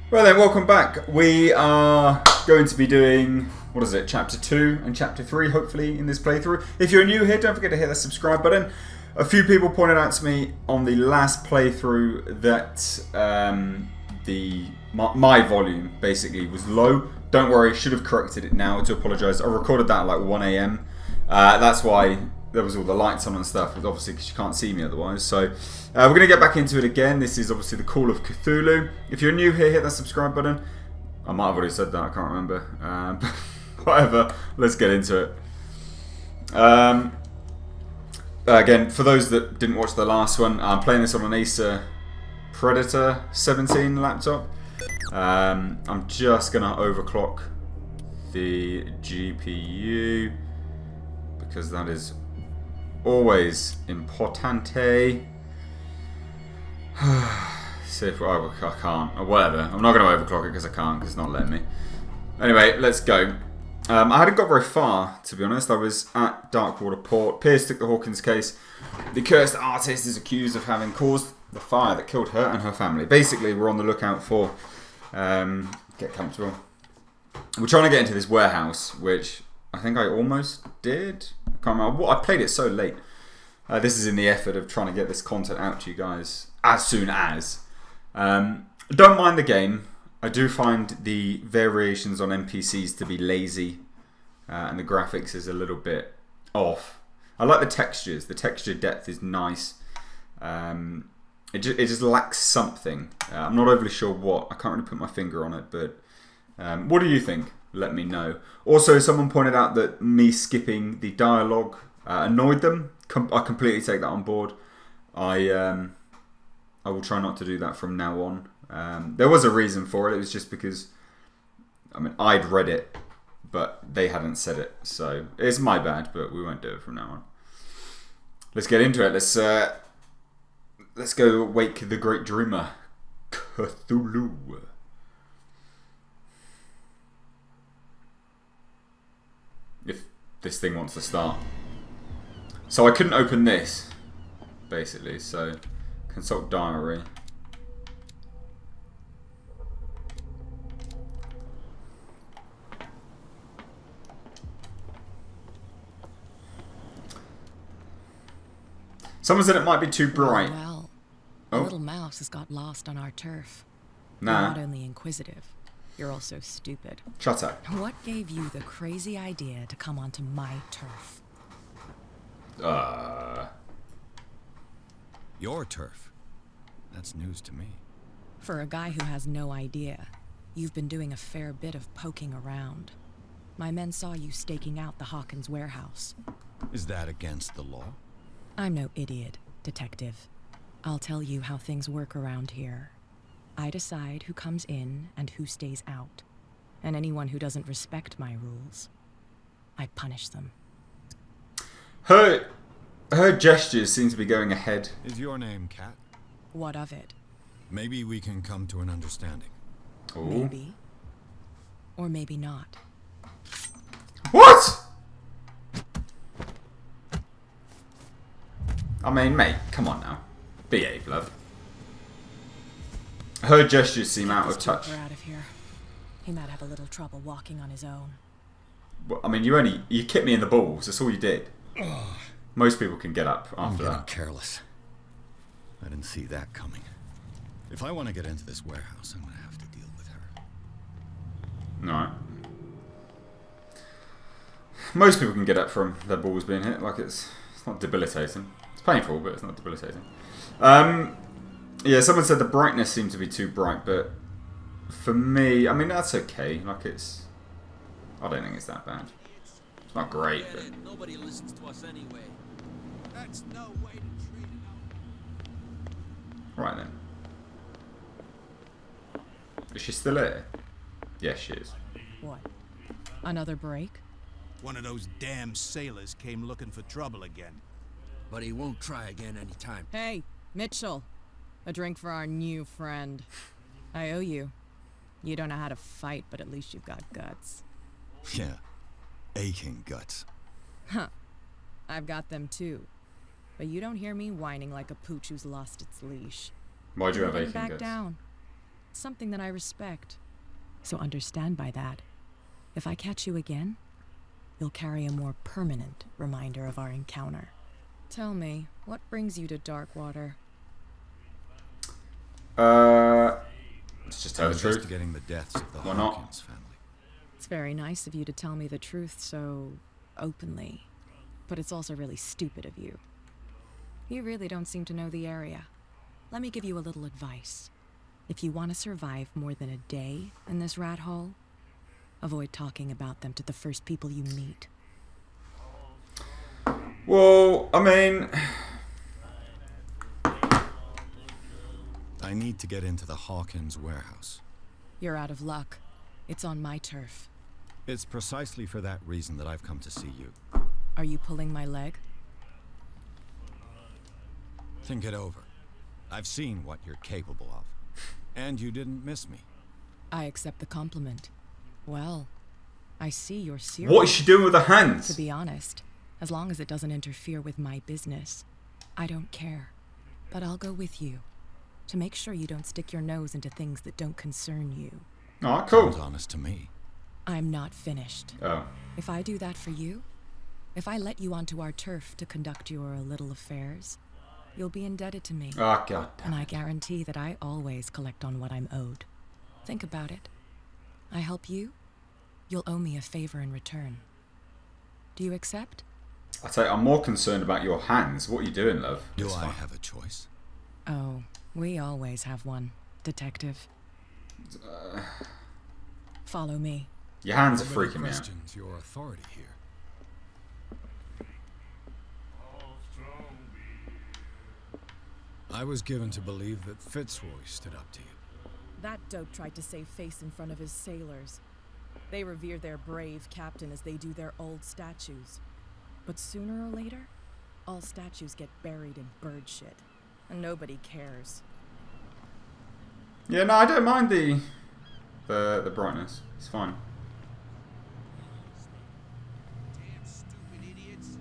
Well then, welcome back. We are going to be doing, what is it, Chapter 2 and Chapter 3, hopefully, in this playthrough. If you're new here, don't forget to hit the subscribe button. A few people pointed out to me on the last playthrough that my volume, basically, was low. Don't worry, should have corrected it now. I do apologise. I recorded that at like 1 AM. That's why there was all the lights on and stuff, obviously because you can't see me otherwise. So we're going to get back into it again. This is obviously the Call of Cthulhu. If you're new here, hit that subscribe button. I might have already said that, I can't remember. But whatever, let's get into it. Again, for those that didn't watch the last one, I'm playing this on an Acer Predator 17 laptop. I'm just going to overclock the GPU because that is always importante. See if I can't, or whatever. I'm not going to overclock it because I can't, because it's not letting me. Anyway, let's go. I hadn't got very far, to be honest. I was at Darkwater Port. Pierce took the Hawkins case. The cursed artist is accused of having caused the fire that killed her and her family. Basically, we're on the lookout for... get comfortable. We're trying to get into this warehouse, which I think I almost did. I can't remember. I played it so late. This is in the effort of trying to get this content out to you guys as soon as. Don't mind the game. I do find the variations on NPCs to be lazy, and the graphics is a little bit off. I like the textures. The texture depth is nice. It just lacks something. I'm not overly sure what. I can't really put my finger on it, but what do you think? Let me know. Also, someone pointed out that me skipping the dialogue annoyed them. I completely take that on board. I will try not to do that from now on. There was a reason for it. It was just because, I mean, I'd read it, but they hadn't said it. So it's my bad, but we won't do it from now on. Let's get into it. Let's go wake the great dreamer, Cthulhu. If this thing wants to start. So I couldn't open this, basically. So consult diary. Someone said it might be too bright. Well, a little mouse has got lost on our turf. Nah. You're not only inquisitive, you're also stupid. Shut up. What gave you the crazy idea to come onto my turf? Your turf? That's news to me. For a guy who has no idea, you've been doing a fair bit of poking around. My men saw you staking out the Hawkins warehouse. Is that against the law? I'm no idiot, detective. I'll tell you how things work around here. I decide who comes in and who stays out. And anyone who doesn't respect my rules, I punish them. Her gestures seem to be going ahead. Is your name Kat? What of it? Maybe we can come to an understanding. Ooh. Maybe. Or maybe not. What? I mean, mate, come on now. Behave, love. Her gestures seem out of touch. Out of here. He might have a little trouble walking on his own. Well, I mean, you kicked me in the balls. That's all you did. Most people can get up after I'm that. Careless. I didn't see that coming. If I want to get into this warehouse, I'm gonna have to deal with her. Alright. Most people can get up from their balls being hit. Like, it's not debilitating. It's painful, but it's not debilitating. Yeah, someone said the brightness seemed to be too bright, but for me, I mean, that's okay. Like, I don't think it's that bad. It's not great, but... Nobody listens to us anyway. That's no way to treat it. Right then. Is she still here? Yes, she is. What? Another break? One of those damn sailors came looking for trouble again. But he won't try again anytime. Hey, Mitchell. A drink for our new friend. I owe you. You don't know how to fight, but at least you've got guts. Yeah. Aching guts. Huh. I've got them too. But you don't hear me whining like a pooch who's lost its leash. Why do you have aching Back guts? down. It's something that I respect. So understand by that, if I catch you again, you'll carry a more permanent reminder of our encounter. Tell me, what brings you to Darkwater? Let's just tell the truth. Investigating the deaths of the Why not? Hawkins family. It's very nice of you to tell me the truth so openly, but it's also really stupid of you. You really don't seem to know the area. Let me give you a little advice. If you want to survive more than a day in this rat hole, avoid talking about them to the first people you meet. Well, I mean... I need to get into the Hawkins warehouse. You're out of luck. It's on my turf. It's precisely for that reason that I've come to see you. Are you pulling my leg? Think it over. I've seen what you're capable of. And you didn't miss me. I accept the compliment. Well, I see you're serious. What is she doing with her hands? To be honest, as long as it doesn't interfere with my business, I don't care. But I'll go with you, to make sure you don't stick your nose into things that don't concern you. Alright, cool. Sounds honest to me. I'm not finished. Oh. If I do that for you, if I let you onto our turf to conduct your little affairs, you'll be indebted to me. Oh, God damn. And I guarantee that I always collect on what I'm owed. Think about it. I help you, you'll owe me a favor in return. Do you accept? I tell you, I'm more concerned about your hands. What are you doing, love? Do It's I fine. have a choice? Oh, we always have one, detective. Follow me. Your hands are Nobody freaking me out. questions your authority here. I was given to believe that Fitzroy stood up to you. That dope tried to save face in front of his sailors. They revere their brave captain as they do their old statues. But sooner or later, all statues get buried in bird shit. And nobody cares. Yeah, no, I don't mind the brightness. It's fine. Damn stupid idiots.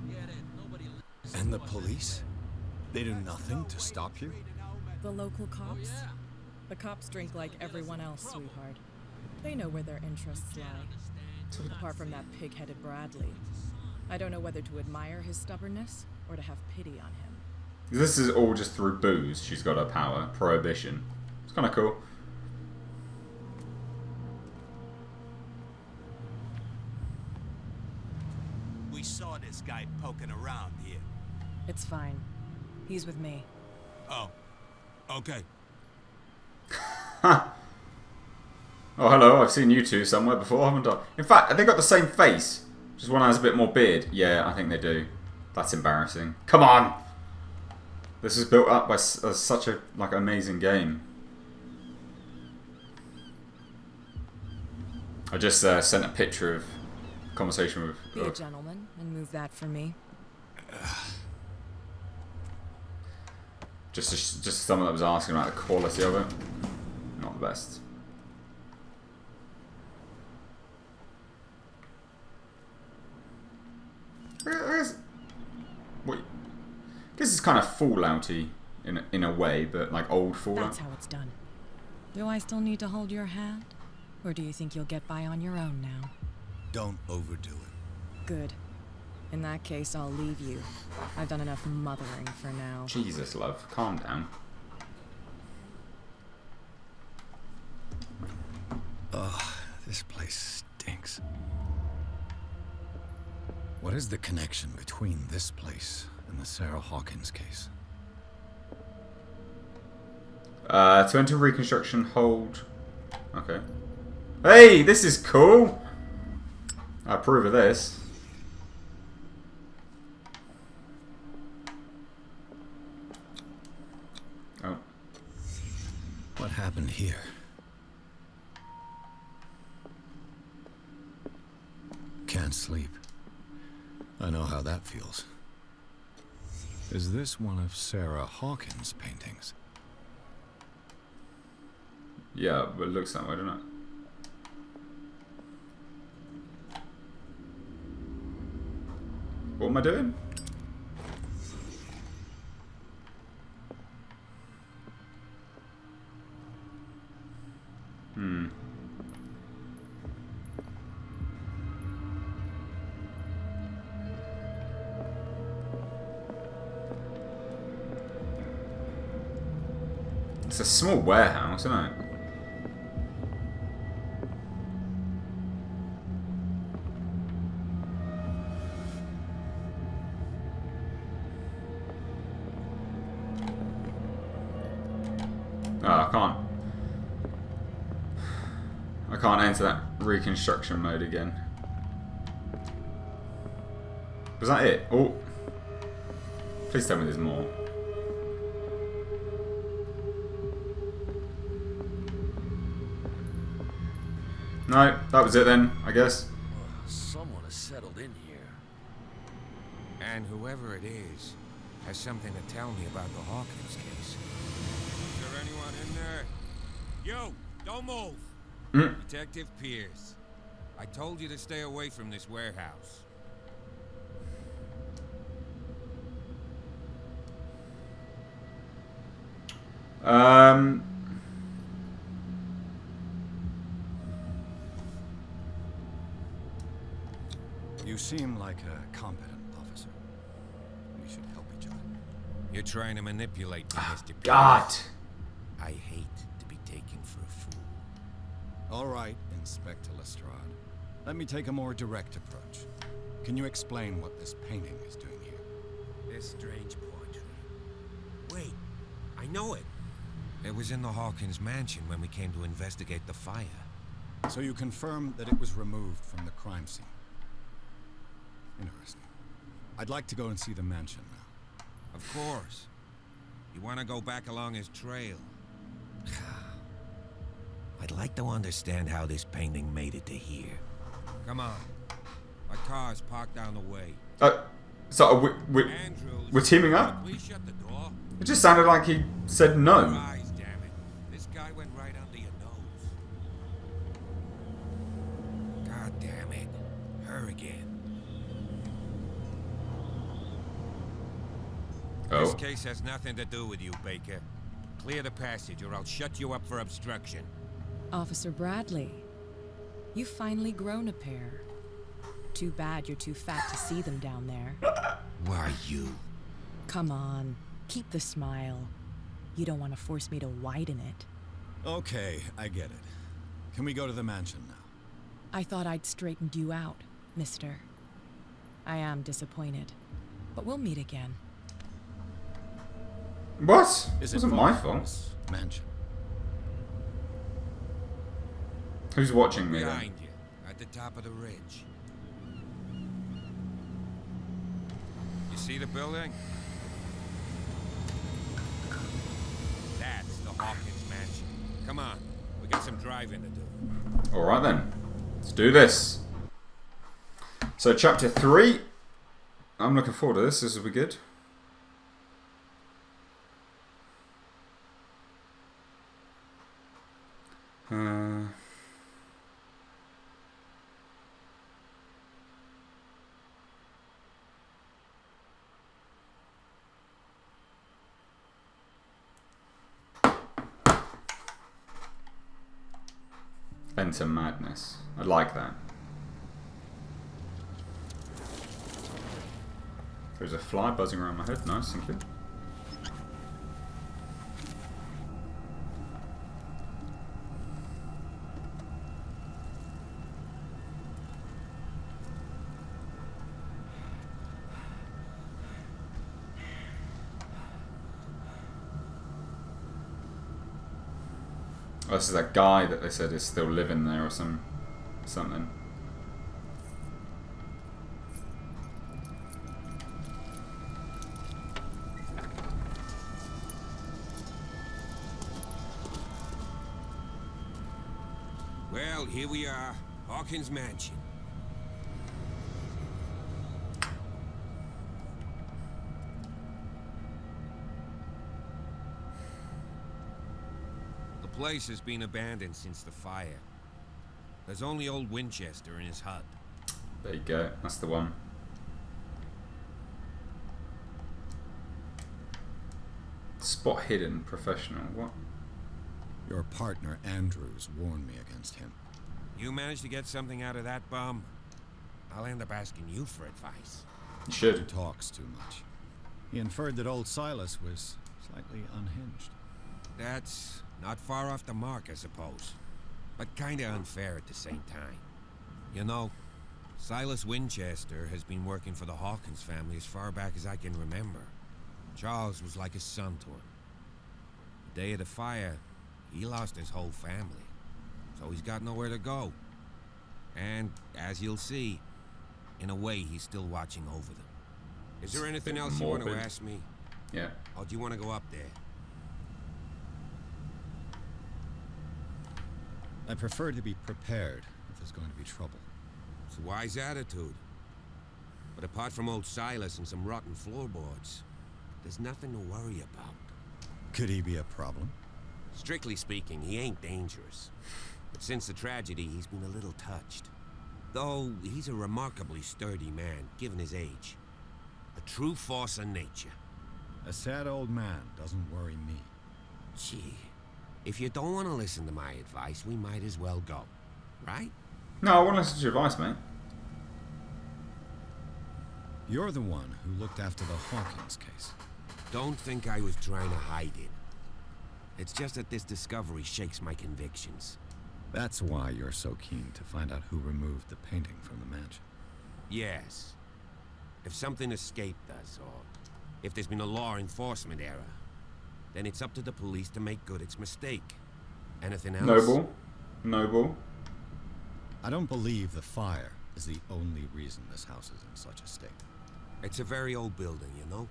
Forget it. Nobody listens. And the police? They do nothing to stop you? The local cops? Yeah. The cops drink like everyone else, sweetheart. They know where their interests lie. Apart from that pig-headed Bradley. I don't know whether to admire his stubbornness or to have pity on him. This is all just through booze. She's got her power. Prohibition. It's kind of cool. We saw this guy poking around here. It's fine. He's with me. Oh, okay. Oh, hello. I've seen you two somewhere before, haven't I? In fact, have they got the same face? Just one has a bit more beard. Yeah, I think they do. That's embarrassing. Come on! This is built up by such a amazing game. I just sent a picture of a conversation with... Be a gentleman and move that for me. Just someone that was asking about the quality of it. Not the best. Wait. I guess it's kind of Fallouty in a way, but like old Fallout. That's how it's done. Do I still need to hold your hand? Or do you think you'll get by on your own now? Don't overdo it. Good. In that case, I'll leave you. I've done enough mothering for now. Jesus, love. Calm down. Ugh, this place stinks. What is the connection between this place and the Sarah Hawkins case? To enter reconstruction, hold... Okay. Hey, this is cool! I approve of this. Oh. What happened here? Can't sleep. I know how that feels. Is this one of Sarah Hawkins' paintings? Yeah, but it looks that way, doesn't it? What am I doing? It's a small warehouse, isn't it? Oh, I can't enter that reconstruction mode again. Was that it? Oh. Please tell me there's more. No, that was it then, I guess. Someone has settled in here. And whoever it is has something to tell me about the Hawkins case. Is there anyone in there? You, don't move. Detective Pierce. I told you to stay away from this warehouse. You seem like a competent officer. We should help each other. You're trying to manipulate me, Mr. Pierce. God. I hate to be taken for a fool. All right, Inspector Lestrade. Let me take a more direct approach. Can you explain what this painting is doing here? This strange portrait. Wait, I know it. It was in the Hawkins mansion when we came to investigate the fire. So you confirm that it was removed from the crime scene? Interesting. I'd like to go and see the mansion now. Of course. You want to go back along his trail? I'd like to understand how this painting made it to here. Come on. My car's parked down the way. So Andrews, we're teaming up? please shut the door. It just sounded like he said no. Rise, damn it. This guy went right under your nose. God damn it. Her again. This Oh. case has nothing to do with you, Baker. Clear the passage or I'll shut you up for obstruction. Officer Bradley, you've finally grown a pair. Too bad you're too fat to see them down there. Why you? Come on, keep the smile. You don't want to force me to widen it. Okay, I get it. Can we go to the mansion now? I thought I'd straightened you out, mister. I am disappointed, but we'll meet again. What? It Is wasn't far my from fault. this mansion? Who's watching me then? Behind you, at the top of the ridge. You see the building? That's the Hawkins mansion. Come on, we got some driving to do. Alright then. Let's do this. So chapter 3. I'm looking forward to this. This will be good. Enter madness. I like that. There's a fly buzzing around my head. Nice, thank you. Oh, this is that guy that they said is still living there or something. Well, here we are, Hawkins mansion. The place has been abandoned since the fire. There's only old Winchester in his hut. There you go. That's the one. Spot hidden. Professional. What? Your partner, Andrews, warned me against him. You managed to get something out of that bum? I'll end up asking you for advice. You He should. talks too much. He inferred that old Silas was slightly unhinged. That's not far off the mark, I suppose. But kinda unfair at the same time. You know, Silas Winchester has been working for the Hawkins family as far back as I can remember. Charles was like a son to him. The day of the fire, he lost his whole family. So he's got nowhere to go. And, as you'll see, in a way, he's still watching over them. Is there anything else you want to ask me? Yeah. Or do you want to go up there? I prefer to be prepared if there's going to be trouble. It's a wise attitude. But apart from old Silas and some rotten floorboards, there's nothing to worry about. Could he be a problem? Strictly speaking, he ain't dangerous. But since the tragedy, he's been a little touched. Though he's a remarkably sturdy man, given his age. A true force of nature. A sad old man doesn't worry me. Gee, if you don't want to listen to my advice, we might as well go. Right? No, I want to listen to your advice, mate. You're the one who looked after the Hawkins case. Don't think I was trying to hide it. It's just that this discovery shakes my convictions. That's why you're so keen to find out who removed the painting from the mansion. Yes. If something escaped us, or if there's been a law enforcement error, then it's up to the police to make good its mistake. Anything else? Noble. Noble. I don't believe the fire is the only reason this house is in such a state. It's a very old building, you know?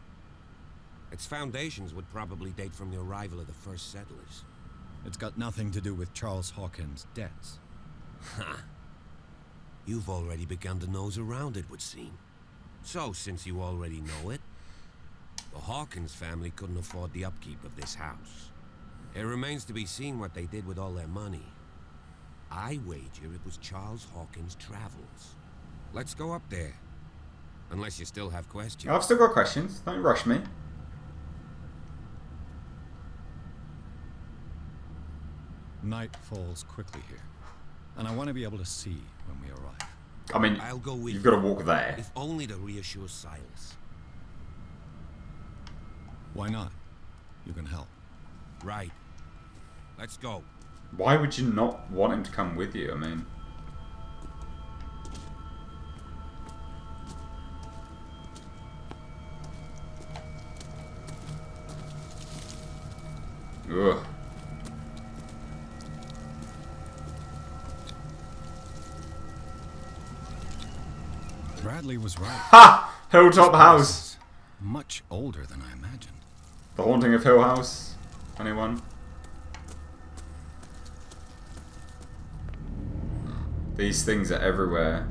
Its foundations would probably date from the arrival of the first settlers. It's got nothing to do with Charles Hawkins' debts. Ha! You've already begun to nose around it, would seem. So, since you already know it, the Hawkins family couldn't afford the upkeep of this house. It remains to be seen what they did with all their money. I wager it was Charles Hawkins' travels. Let's go up there. Unless you still have questions. I've still got questions. Don't rush me. Night falls quickly here, and I want to be able to see when we arrive. I mean, I'll go with you've you, got to walk there. if only to reassure Silas. Why not? You can help. Right. Let's go. Why would you not want him to come with you? I mean... Ugh. Bradley was right. Ha! Hilltop House! Much older than I imagined. The Haunting of Hill House. Anyone? These things are everywhere.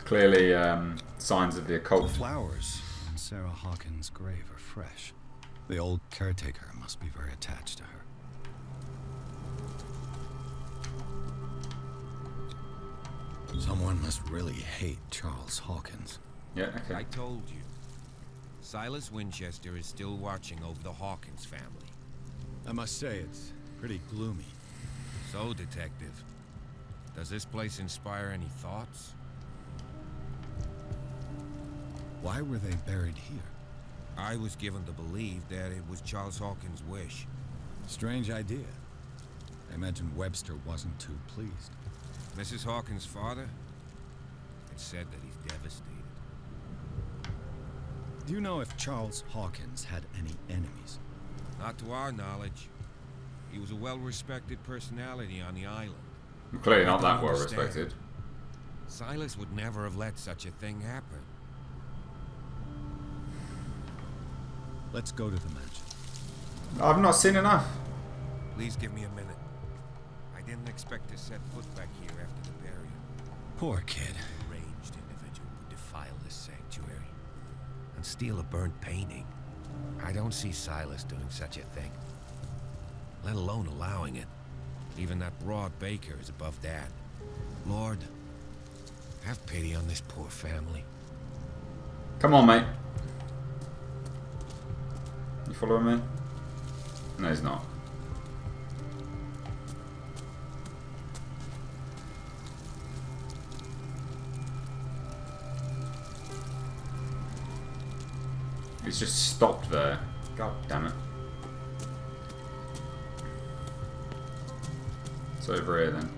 Clearly, signs of the The occult. flowers on Sarah Hawkins' grave are fresh. The old caretaker must be very attached to her. Someone must really hate Charles Hawkins. Yeah, I okay. told you. Silas Winchester is still watching over the Hawkins family. I must say, it's pretty gloomy. So, Detective, does this place inspire any thoughts? Why were they buried here? I was given to believe that it was Charles Hawkins' wish. Strange idea. I imagine Webster wasn't too pleased. Mrs. Hawkins' father? It's said that he's devastated. Do you know if Charles Hawkins had any enemies? Not to our knowledge. He was a well-respected personality on the island. Clearly I not don't that well understand. respected. Silas would never have let such a thing happen. Let's go to the mansion. I've not seen enough. Please give me a minute. I didn't expect to set foot back here after the burial. Poor kid. A deranged individual would defile this sanctuary and steal a burnt painting. I don't see Silas doing such a thing, let alone allowing it. Even that broad baker is above that. Lord, have pity on this poor family. Come on, mate. You following me? No, he's not. It's just stopped there. God damn it. It's over here then.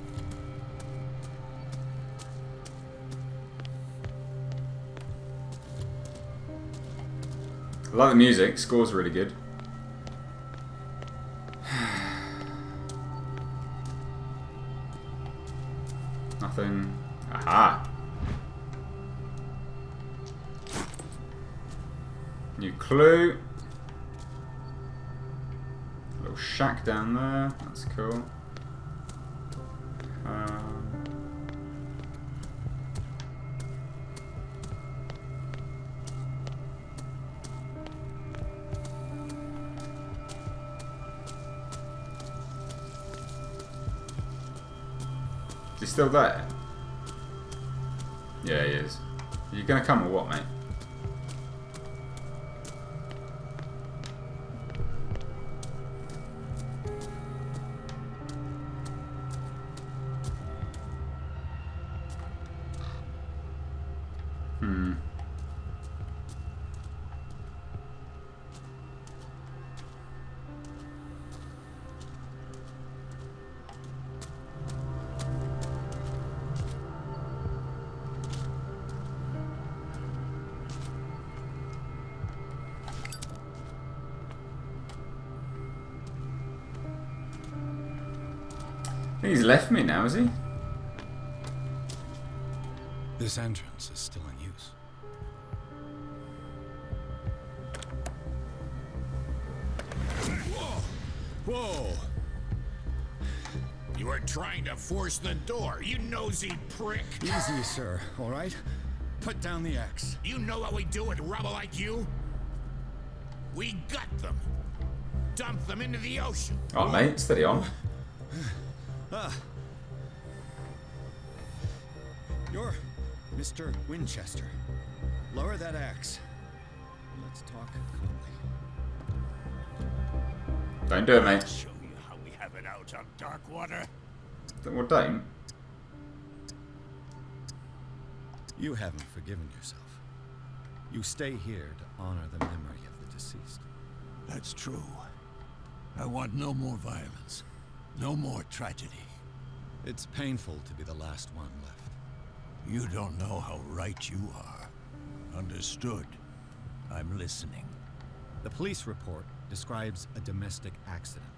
I like the music, score's really good. Nothing. Aha! New clue. Little shack down there, that's cool. Is he still there? Yeah, he is. Are you gonna come or what, mate? I think he's left me now, is he? This entrance is still in use. Whoa! You are trying to force the door, you nosy prick! Easy, sir, all right? Put down the axe. You know what we do with rubble like you? We gut them. Dump them into the ocean. Oh, mate, steady on. You're Mr. Winchester. Lower that axe. Let's talk calmly. Don't do it, mate. Show you how we have it out on dark water. Well, don't. You haven't forgiven yourself. You stay here to honor the memory of the deceased. That's true. I want no more violence. No more tragedy. It's painful to be the last one left. You don't know how right you are. Understood. I'm listening. The police report describes a domestic accident,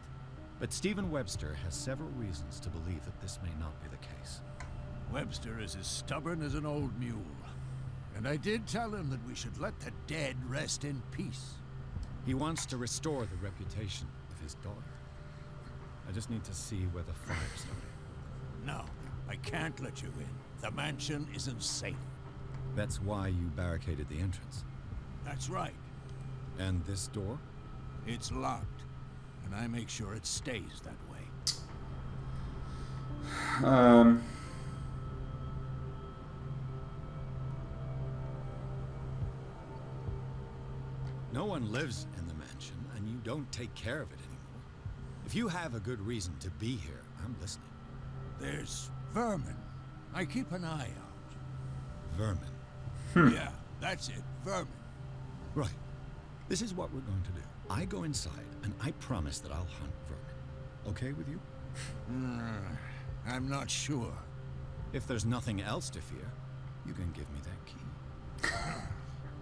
but Stephen Webster has several reasons to believe that this may not be the case. Webster is as stubborn as an old mule. And I did tell him that we should let the dead rest in peace. He wants to restore the reputation of his daughter. I just need to see where the fire started. No, I can't let you in. The mansion isn't safe. That's why you barricaded the entrance. That's right. And this door? It's locked. And I make sure it stays that way. No one lives in the mansion, and you don't take care of it anymore. If you have a good reason to be here, I'm listening. There's vermin. I keep an eye out. Vermin. Yeah, that's it. Vermin. Right. This is what we're going to do. I go inside, and I promise that I'll hunt vermin. Okay with you? I'm not sure. If there's nothing else to fear, you can give me that key.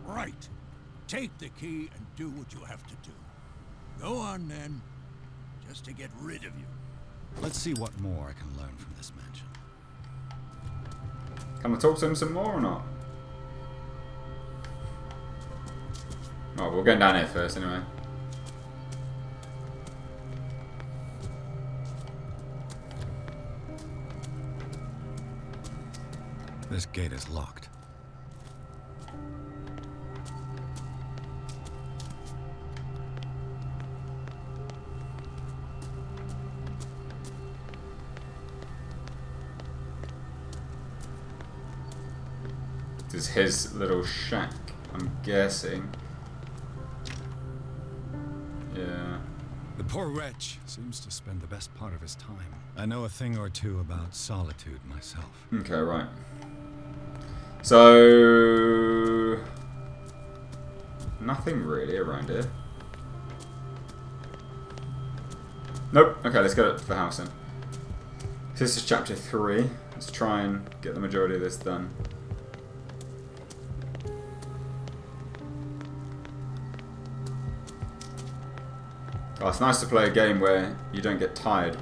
Right. Take the key and do what you have to do. Go on, then. Just to get rid of you. Let's see what more I can learn from this mansion. Can I talk to him some more or not? Oh, we're going down here first anyway. This gate is locked. This is his little shack, I'm guessing. Yeah. The poor wretch seems to spend the best part of his time. I know a thing or two about solitude myself. Okay, right. So Nothing really around here. Nope. Okay, let's go to the house then. This is chapter 3. Let's try and get the majority of this done. Oh, it's nice to play a game where you don't get tired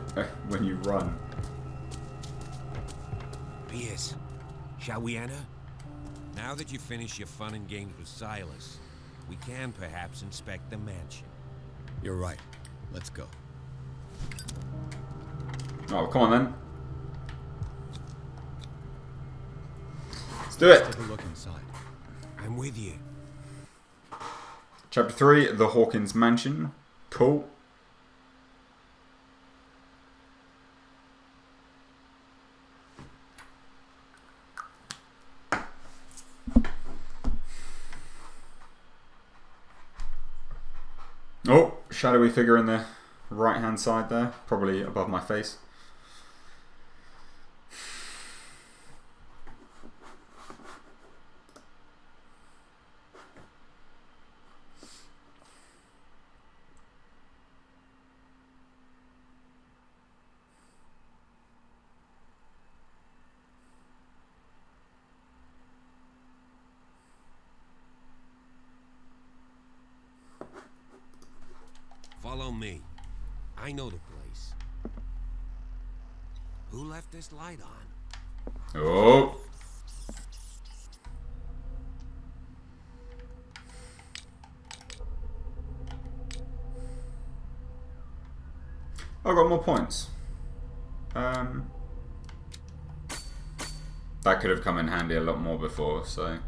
when you run. Pierce, shall we enter? Now that you've finished your fun and games with Silas, we can perhaps inspect the mansion. You're right. Let's go. Oh, come on then. Let's do it. Take a look inside. I'm with you. Chapter 3, the Hawkins Mansion. Cool. Oh, shadowy figure in the right hand side there, probably above my face. Follow me. I know the place. Who left this light on? Oh. I got more points. That could have come in handy a lot more before, so.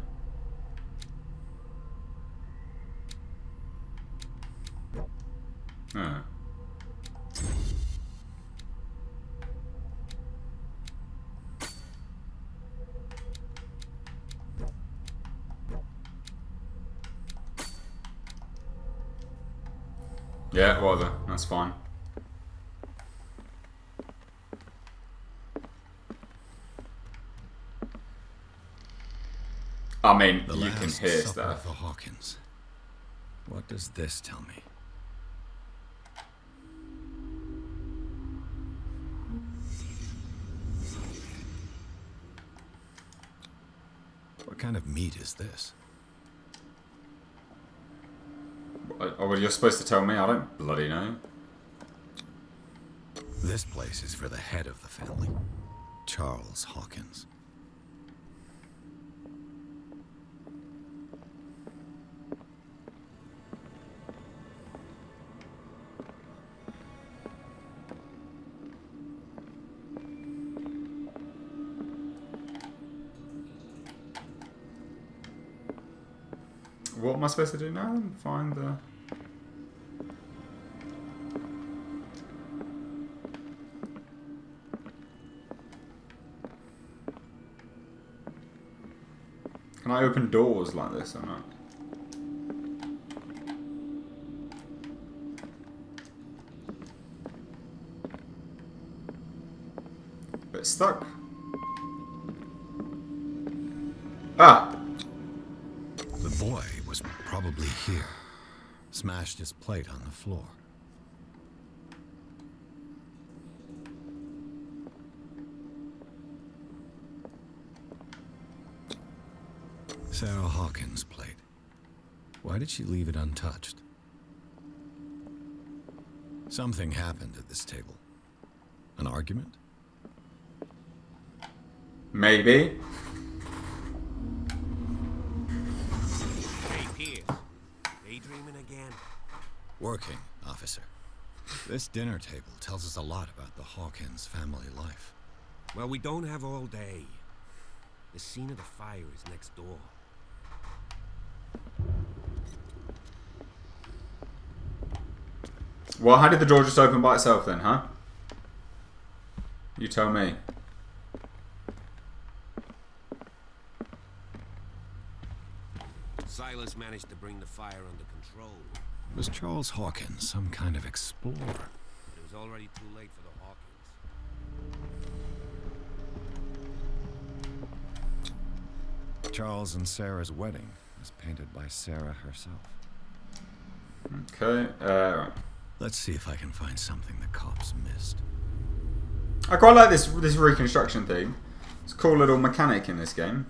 Oh. Yeah, whatever. That's fine. I mean, The you can last hear supper stuff. of the Hawkins. What does this tell me? What kind of meat is this? Oh, well, you're supposed to tell me. I don't bloody know. This place is for the head of the family, Charles Hawkins. What am I supposed to do now then? Find the... Can I open doors like this or not? Bit stuck. Ah! The boy was probably here. Smashed his plate on the floor. Sarah Hawkins' plate. Why did she leave it untouched? Something happened at this table. An argument? Maybe. Hey, Pierce. Daydreaming again? Working, officer. This dinner table tells us a lot about the Hawkins family life. Well, we don't have all day. The scene of the fire is next door. Well, how did the door just open by itself then, huh? You tell me. Silas managed to bring the fire under control. Was Charles Hawkins some kind of explorer? It was already too late for the Hawkins. Charles and Sarah's wedding was painted by Sarah herself. Okay, right. Let's see if I can find something the cops missed. I quite like this reconstruction thing. It's a cool little mechanic in this game.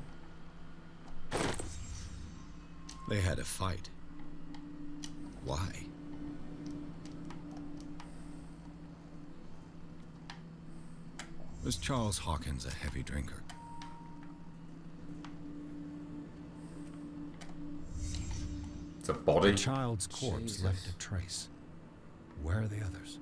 They had a fight. Why? Was Charles Hawkins a heavy drinker? It's a body. The child's corpse Jesus. left a trace. Where are the others?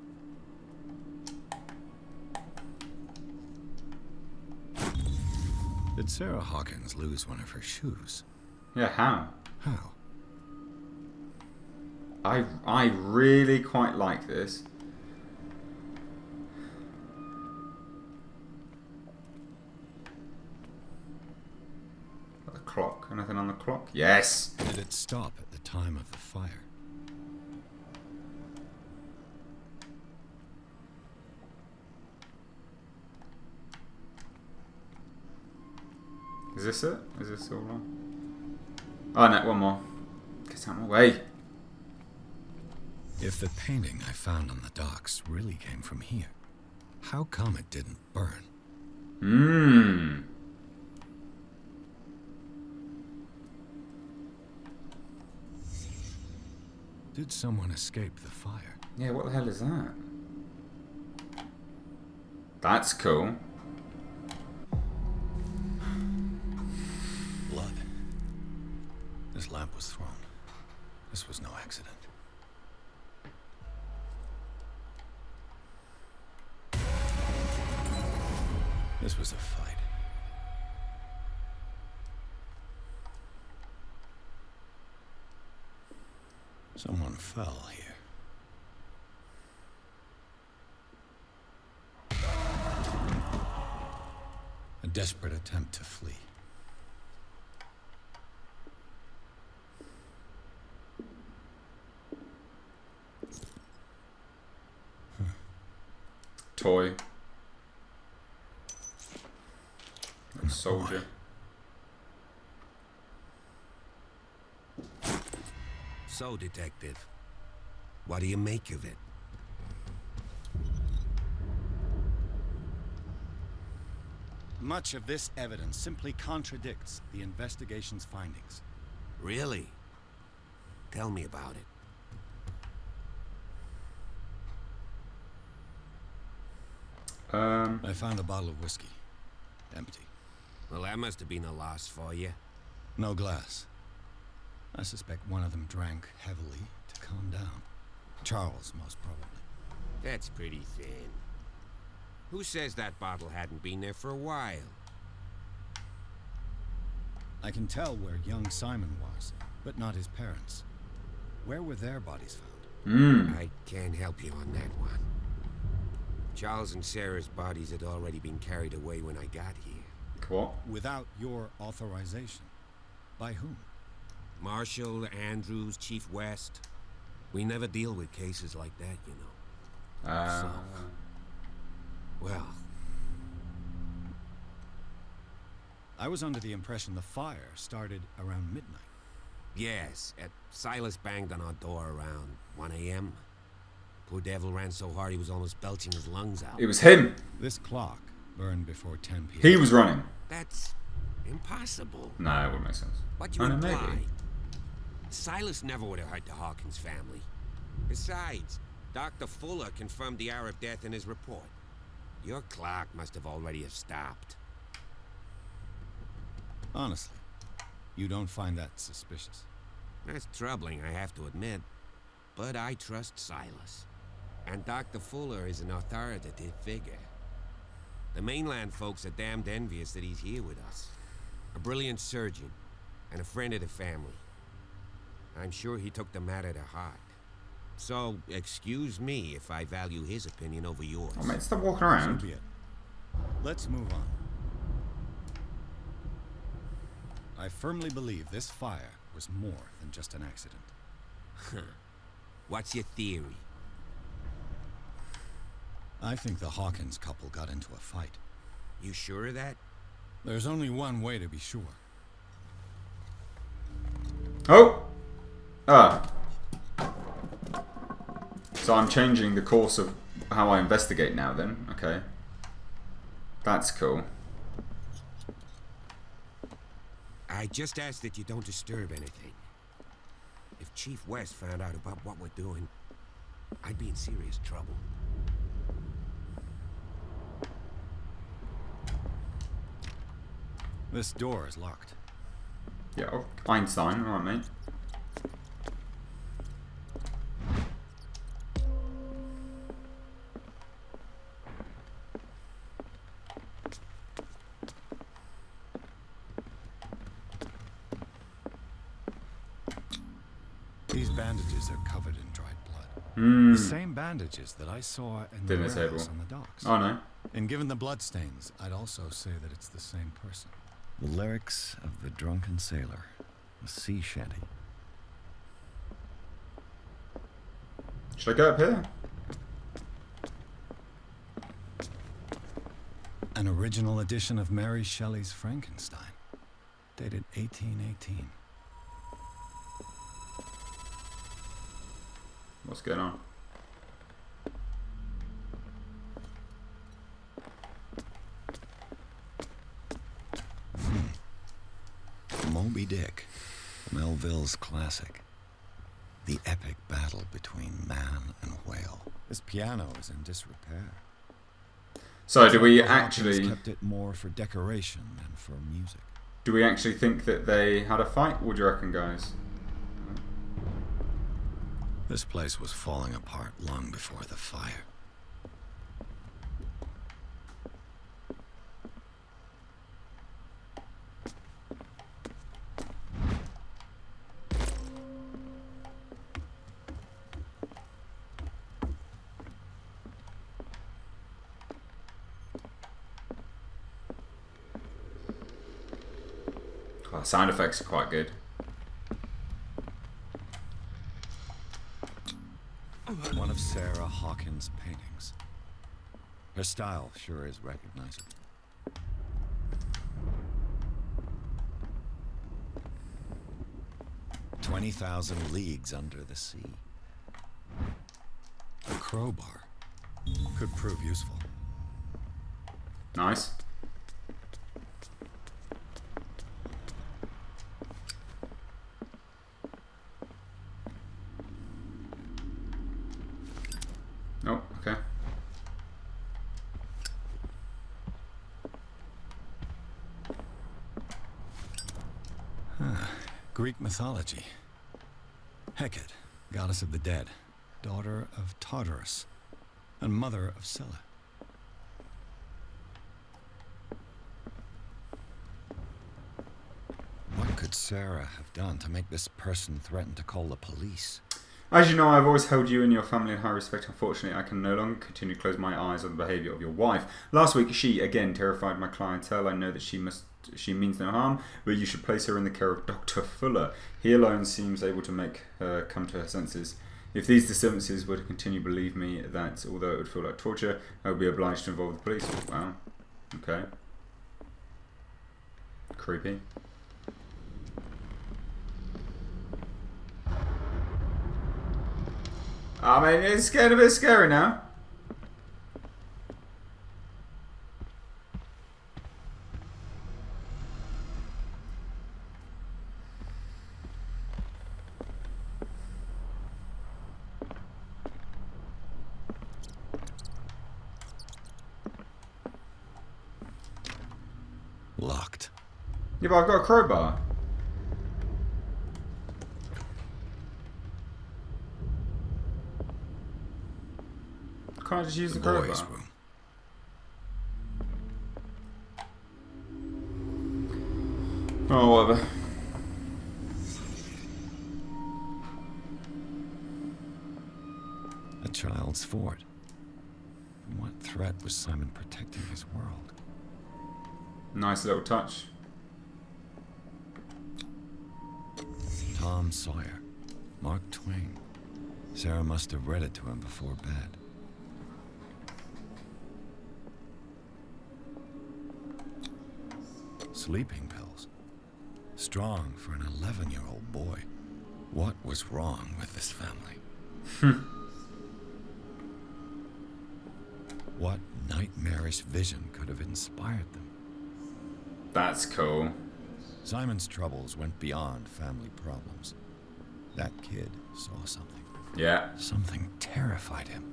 Did Sarah Hawkins lose one of her shoes? Yeah, how? How? I really quite like this. The clock. Anything on the clock? Yes. Did it stop at the time of the fire? Is this it? Is this all wrong? Oh no, one more. Get out of my way. If the painting I found on the docks really came from here, how come it didn't burn? Mmm. Did someone escape the fire? Yeah, what the hell is that? That's cool. Blood. This lamp was thrown. This was no accident. This was a fight. Someone fell here. A desperate attempt to flee. Toy. A soldier. So, Detective, what do you make of it? Much of this evidence simply contradicts the investigation's findings. Really? Tell me about it. I found a bottle of whiskey. Empty. Well, that must have been a loss for you. No glass. I suspect one of them drank heavily to calm down. Charles, most probably. That's pretty thin. Who says that bottle hadn't been there for a while? I can tell where young Simon was, but not his parents. Where were their bodies found? I can't help you on that one. Charles and Sarah's bodies had already been carried away when I got here. What? Without your authorization. By whom? Marshall, Andrews, Chief West. We never deal with cases like that, you know. Well, I was under the impression the fire started around midnight. yes, Silas banged on our door around 1 a.m. Poor devil ran so hard he was almost belching his lungs out. It was him. This clock burned before 10 p.m. He was running. That's impossible. No, it wouldn't make sense. What you Oh, no, imply? maybe. Silas never would have hurt the Hawkins family. Besides, Dr. Fuller confirmed the hour of death in his report. Your clock must have already have stopped. Honestly, you don't find that suspicious? That's troubling, I have to admit. But I trust Silas. And Dr. Fuller is an authoritative figure. The mainland folks are damned envious that he's here with us. A brilliant surgeon, and a friend of the family. I'm sure he took the matter to heart. So, excuse me if I value his opinion over yours. Oh, mate, stop walking So around. be it. Let's move on. I firmly believe this fire was more than just an accident. What's your theory? I think the Hawkins couple got into a fight. You sure of that? There's only one way to be sure. Oh! Ah. So I'm changing the course of how I investigate now then. Okay. That's cool. I just ask that you don't disturb anything. If Chief West found out about what we're doing, I'd be in serious trouble. This door is locked. Yeah, oh, Einstein, alright mate. These bandages are covered in dried blood. Hmm. The same bandages that I saw in the Dinner table. warehouse on the docks. Oh no. And given the bloodstains, I'd also say that it's the same person. The lyrics of the drunken sailor. A sea shanty. Should I go up here? An original edition of Mary Shelley's Frankenstein, dated 1818. What's going on? Moby Dick. Melville's classic. The epic battle between man and whale. This piano is in disrepair. So do we Hawkins actually kept it more for decoration than for music. do we actually think that they had a fight? What do you reckon, guys? This place was falling apart long before the fire. Oh, sound effects are quite good. One of Sarah Hawkins' paintings. Her style sure is recognizable. "20,000 Leagues Under the Sea." A crowbar could prove useful. Nice. Oh, okay. Greek mythology. Hecate, goddess of the dead, daughter of Tartarus, and mother of Scylla. What could Sarah have done to make this person threaten to call the police? As you know, I've always held you and your family in high respect. Unfortunately, I can no longer continue to close my eyes on the behaviour of your wife. Last week, she again terrified my clientele. I know that she means no harm, but you should place her in the care of Dr. Fuller. He alone seems able to make her come to her senses. If these disturbances were to continue, believe me that although it would feel like torture, I would be obliged to involve the police. Wow. Okay. Creepy. I mean, it's getting a bit scary now. Locked. Yeah, but I've got a crowbar. Can't I just use the crowbar? Boys' room. Oh, whatever. A child's fort. From what threat was Simon protecting his world? Nice little touch. Tom Sawyer. Mark Twain. Sarah must have read it to him before bed. Sleeping pills. Strong for an 11-year-old boy. What was wrong with this family? nightmarish vision could have inspired them. That's cool. Simon's troubles went beyond family problems. That kid saw something. Yeah. Something terrified him.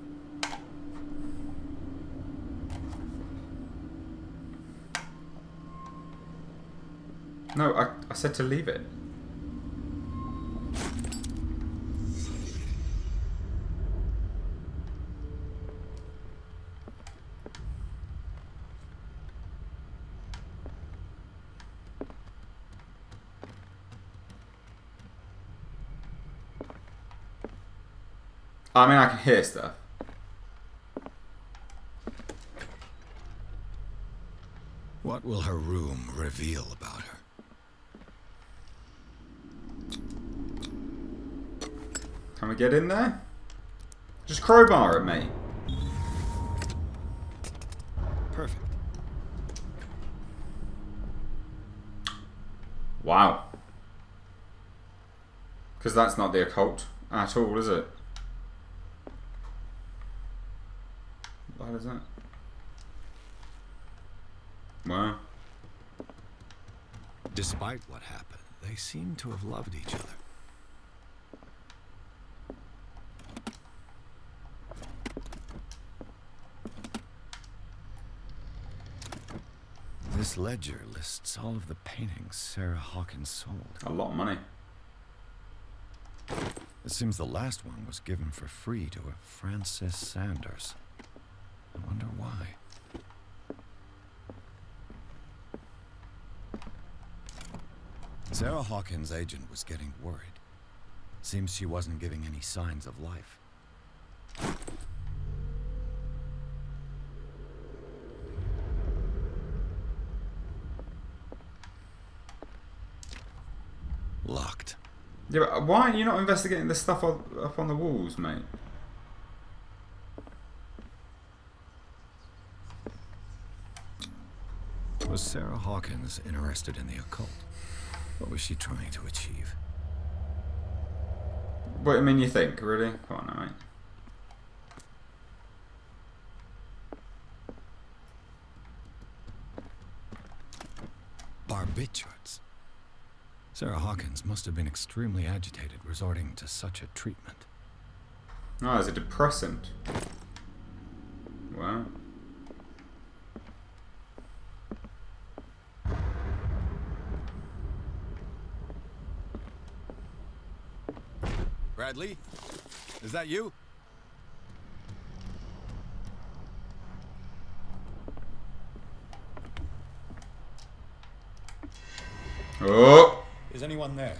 No, I said to leave it. I mean, I can hear stuff. What will her room reveal about her? Can we get in there? Just crowbar it, mate. Perfect. Wow. Because that's not the occult at all, is it? What is that? Wow. Despite what happened, they seem to have loved each other. This ledger lists all of the paintings Sarah Hawkins sold. A lot of money. It seems the last one was given for free to a Francis Sanders. I wonder why. Sarah Hawkins' agent was getting worried. Seems she wasn't giving any signs of life. Locked. Yeah, but why are you not investigating the stuff up on the walls, mate? Was Sarah Hawkins interested in the occult? What was she trying to achieve? What, I mean, you think, really? Come on now, mate. Barbiturates. Sarah Hawkins must have been extremely agitated resorting to such a treatment. Oh, it's a depressant. Wow. Bradley? Is that you? Oh! Is anyone there?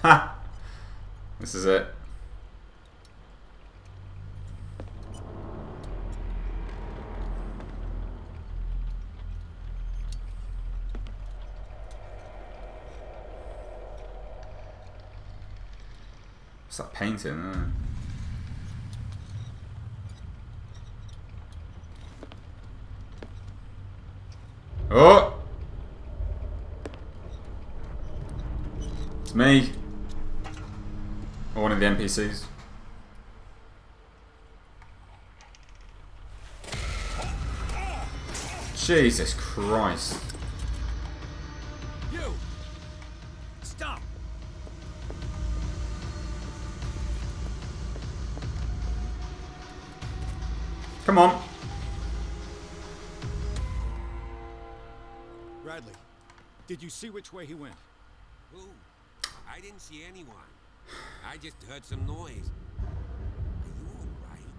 Ha! This is it. What's that painting? Oh! It's me. Or one of the NPCs. Jesus Christ. You! Stop! Come on. Bradley, did you see which way he went? Who? I didn't see anyone. I just heard some noise. Are you all right?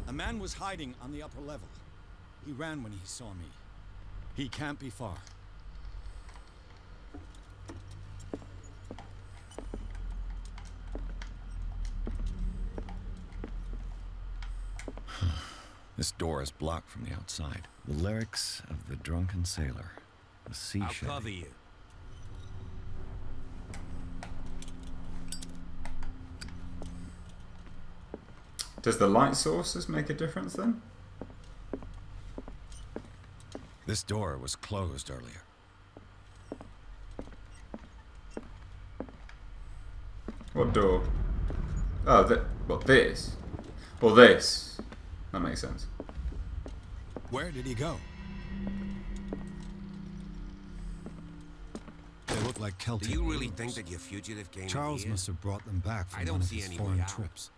A man was hiding on the upper level. He ran when he saw me. He can't be far. This door is blocked from the outside. The lyrics of the drunken sailor. The sea I'll shanty. cover you. Does the light sources make a difference then? This door was closed earlier. What door? Oh, what, this? Or this? That makes sense. Where did he go? They look like Celtic Do you really runes. think that your fugitive came Charles here? must have brought them back I from don't one of see his any foreign way out. trips.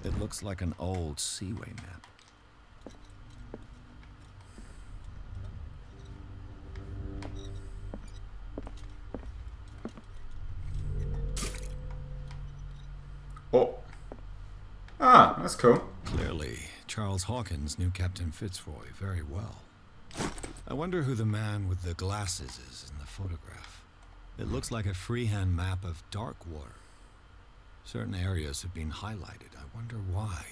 It looks like an old Seaway map. Oh. Ah, that's cool. Clearly, Charles Hawkins knew Captain Fitzroy very well. I wonder who the man with the glasses is in the photograph. It looks like a freehand map of dark water. Certain areas have been highlighted. I wonder why.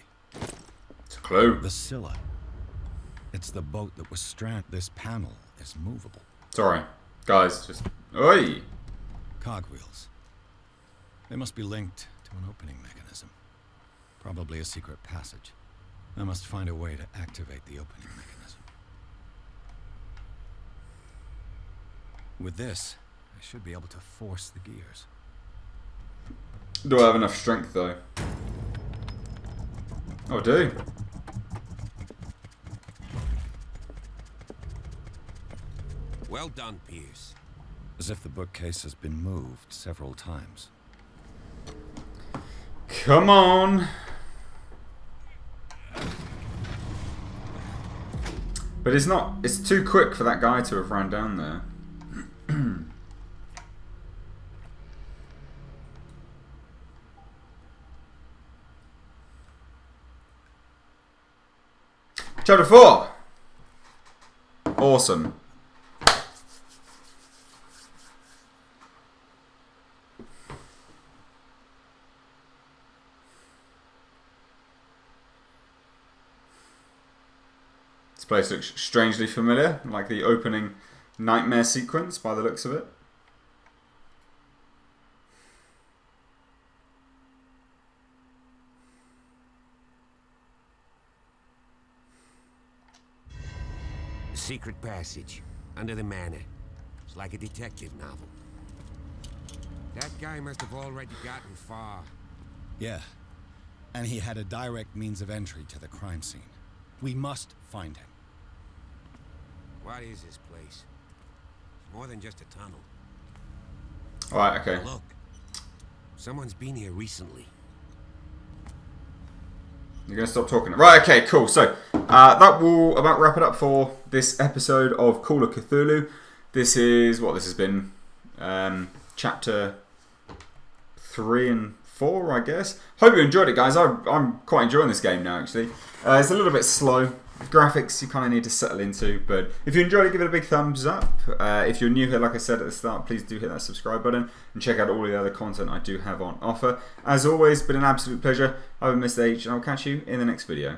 It's a clue. The Scylla. It's the boat that was stranded. This panel is movable. Sorry. Guys, just... Oi! Cogwheels. They must be linked to an opening mechanism. Probably a secret passage. I must find a way to activate the opening mechanism. With this, I should be able to force the gears. Do I have enough strength, though? Oh, I do. Well done, Pierce. As if the bookcase has been moved several times. Come on! But it's not... It's too quick for that guy to have ran down there. Chapter 4! Awesome. This place looks strangely familiar, like the opening nightmare sequence by the looks of it. Secret passage under the manor. It's like a detective novel. That guy must have already gotten far. Yeah. And he had a direct means of entry to the crime scene. We must find him. What is this place? It's more than just a tunnel. Alright, okay. Look. Someone's been here recently. You're going to stop talking. Right, okay, cool. So, that will about wrap it up for this episode of Call of Cthulhu. This is, what this has been, chapter 3 and 4, I guess. Hope you enjoyed it, guys. I'm quite enjoying this game now, actually. It's a little bit slow. Graphics you kind of need to settle into, but if you enjoyed it, give it a big thumbs up. If you're new here, like I said at the start, please do hit that subscribe button and check out all the other content I do have on offer. As always, been an absolute pleasure. I've been Mr. H, and I'll catch you in the next video.